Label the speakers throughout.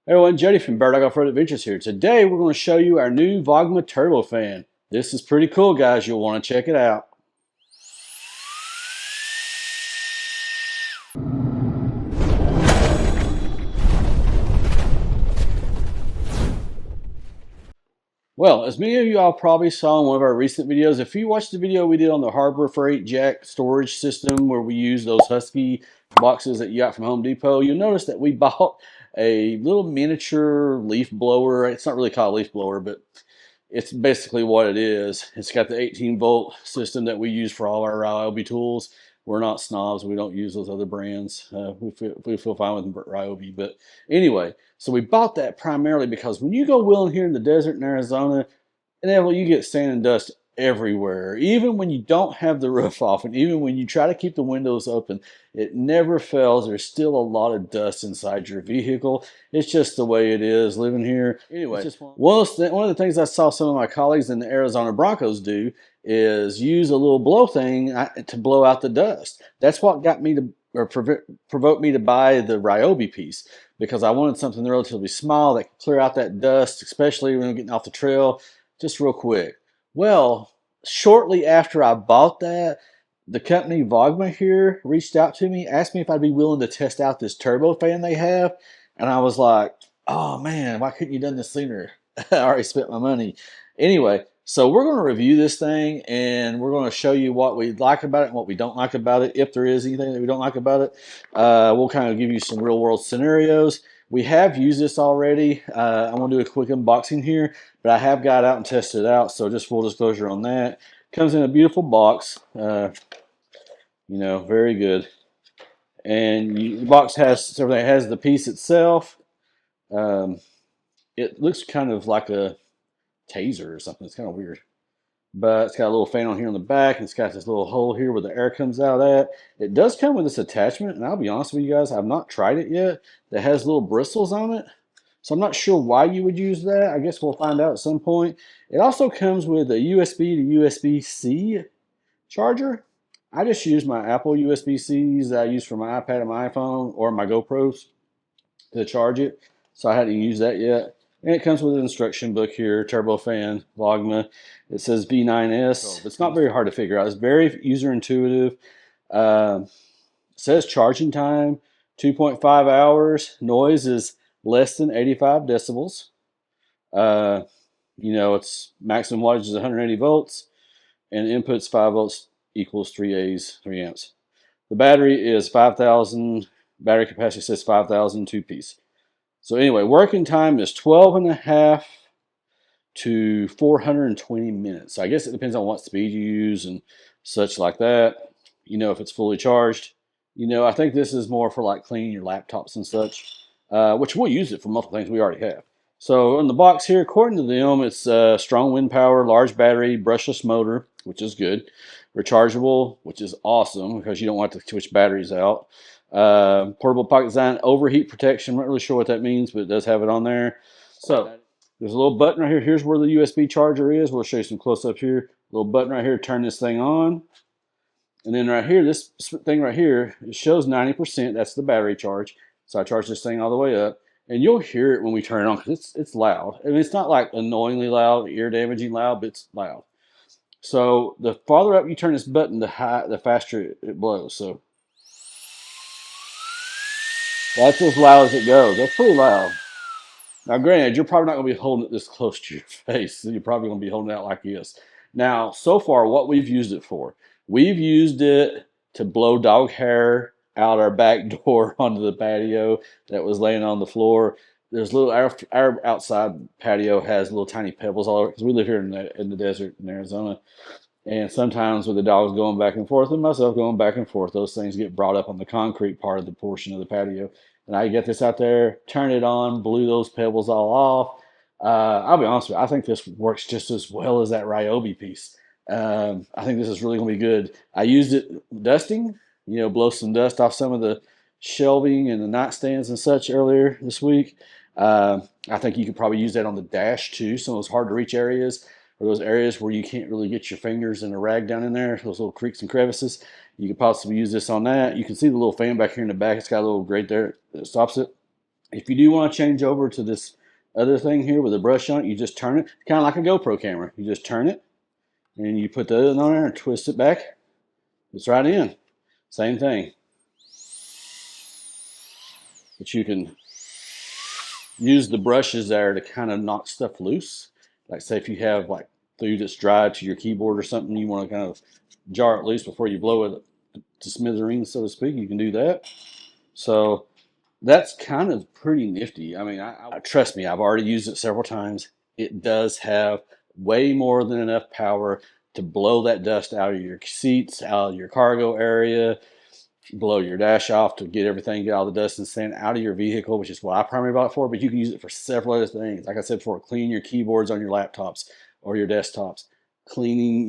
Speaker 1: Hey everyone, Jody from Bird Dog Offroad Adventures here. Today we're going to show you our new Vogma turbo fan. This is pretty cool, guys. You'll want to check it out. Well, as many of you all probably saw in one of our recent videos, if you watched the video we did on the Harbor Freight Jack storage system where we use those Husky boxes that you got from Home Depot, you'll notice that we bought a little miniature leaf blower. It's not really called a leaf blower, but it's basically what it is. It's got the 18-volt system that we use for all our Ryobi tools. We're not snobs. We don't use those other brands. We feel fine with Ryobi. But anyway, so we bought that primarily because when you go wheeling here in the desert in Arizona, inevitably you get sand and dust everywhere. Even when you don't have the roof off and even when you try to keep the windows open, it never fails. There's still a lot of dust inside your vehicle. It's just the way it is living here. Anyway, one of the things I saw some of my colleagues in the Arizona Broncos do is use a little blow thing to blow out the dust. That's what got me to, or provoked me to buy the Ryobi piece, because I wanted something relatively small that could clear out that dust, especially when I'm getting off the trail, just real quick. Well, shortly after I bought that, the company Vogma here reached out to me, asked me if I'd be willing to test out this turbo fan they have. And I was like, oh man, why couldn't you done this sooner? I already spent my money. Anyway, so we're going to review this thing and we're going to show you what we like about it and what we don't like about it. If there is anything that we don't like about it, we'll kind of give you some real world scenarios. We have used this already. I'm going to do a quick unboxing here, but I have got it out and tested it out, so just full disclosure on that. Comes in a beautiful box, very good. And the box has everything. It has the piece itself. It looks kind of like a taser or something. It's kind of weird. But it's got a little fan on here on the back, and it's got this little hole here where the air comes out at. It does come with this attachment, and I'll be honest with you guys, I've not tried it yet, that has little bristles on it. So I'm not sure why you would use that. I guess we'll find out at some point. It also comes with a USB to USB-C charger. I just use my Apple USB-Cs that I use for my iPad and my iPhone or my GoPros to charge it. So I hadn't used that yet. And it comes with an instruction book here, turbo fan, Vogma. It says V9s. It's not very hard to figure out. It's very user intuitive. It says charging time, 2.5 hours. Noise is less than 85 decibels. It's maximum wattage is 180 volts, and input's 5 volts equals 3 A's, 3 amps. The battery is 5,000. Battery capacity says 5,000 two-piece. So anyway, working time is 12 and a half to 420 minutes. So I guess it depends on what speed you use and such like that. If it's fully charged. I think this is more for like cleaning your laptops and such, which we'll use it for multiple things we already have. So in the box here, according to them, it's strong wind power, large battery, brushless motor, which is good. Rechargeable, which is awesome because you don't want to switch batteries out. Portable pocket design, overheat protection. I'm not really sure what that means, but it does have it on there. So there's a little button right here. Here's where the USB charger is. We'll show you some close up here. Little button right here to turn this thing on. And then right here, this thing right here, it shows 90%. That's the battery charge. So I charge this thing all the way up. And you'll hear it when we turn it on because it's loud. I mean, it's not like annoyingly loud, ear-damaging loud, but it's loud. So the farther up you turn this button, the faster it blows. So that's as loud as it goes. That's pretty loud. Now, granted, you're probably not going to be holding it this close to your face. You're probably going to be holding it out like this. Now, so far, what we've used it for, we've used it to blow dog hair out our back door onto the patio that was laying on the floor. There's little, our outside patio has little tiny pebbles all over because we live here in the desert in Arizona. And sometimes with the dogs going back and forth and myself going back and forth, those things get brought up on the concrete part of the portion of the patio. And I get this out there, turn it on, blew those pebbles all off. I'll be honest with you, I think this works just as well as that Ryobi piece. I think this is really going to be good. I used it dusting, blow some dust off some of the shelving and the nightstands and such earlier this week. I think you could probably use that on the dash too, some of those hard to reach areas, or those areas where you can't really get your fingers in a rag down in there, those little creaks and crevices. You could possibly use this on that. You can see the little fan back here in the back. It's got a little grate there that stops it. If you do want to change over to this other thing here with a brush on it, you just turn it, kind of like a GoPro camera. You just turn it and you put the other on there and twist it back. It's right in. Same thing. But you can use the brushes there to kind of knock stuff loose. Like say if you have like food that's dry to your keyboard or something, you want to kind of jar it loose before you blow it to smithereens, so to speak, you can do that. So that's kind of pretty nifty. I mean, trust me, I've already used it several times. It does have way more than enough power to blow that dust out of your seats, out of your cargo area, blow your dash off to get everything, get all the dust and sand out of your vehicle, which is what I primarily bought it for. But you can use it for several other things. Like I said before, clean your keyboards on your laptops or your desktops, cleaning,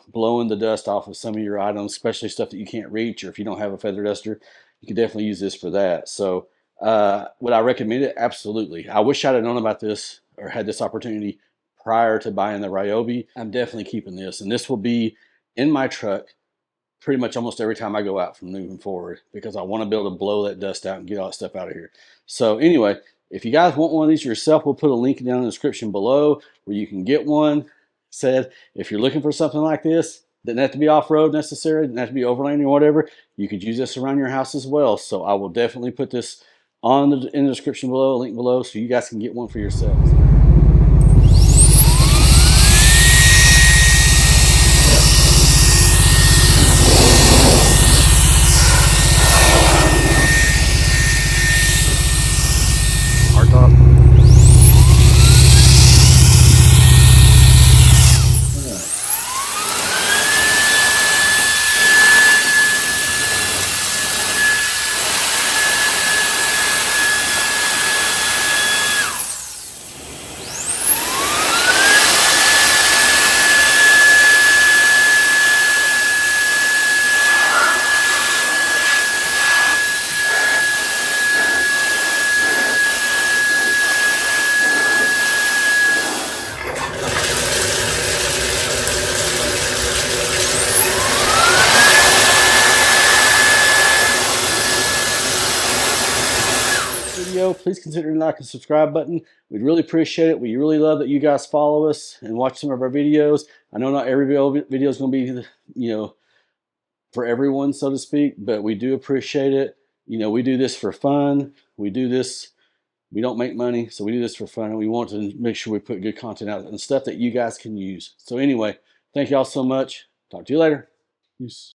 Speaker 1: blowing the dust off of some of your items, especially stuff that you can't reach, or if you don't have a feather duster, you can definitely use this for that. So would I recommend it? Absolutely. I wish I'd have known about this or had this opportunity prior to buying the Ryobi. I'm definitely keeping this, and this will be in my truck pretty much almost every time I go out from moving forward, because I want to be able to blow that dust out and get all that stuff out of here. So anyway, if you guys want one of these yourself, we'll put a link down in the description below where you can get one. Said if you're looking for something like this, doesn't have to be off-road necessarily, doesn't have to be overlanding or whatever, you could use this around your house as well. So I will definitely put this in the description below, a link below, so you guys can get one for yourselves. Video, please consider the like and subscribe button. We'd really appreciate it. We really love that you guys follow us and watch some of our videos. I know not every video is going to be, for everyone, so to speak, but we do appreciate it. We do this for fun. We do this, we don't make money, so we do this for fun, and we want to make sure we put good content out and stuff that you guys can use. So anyway, thank y'all so much. Talk to you later. Peace.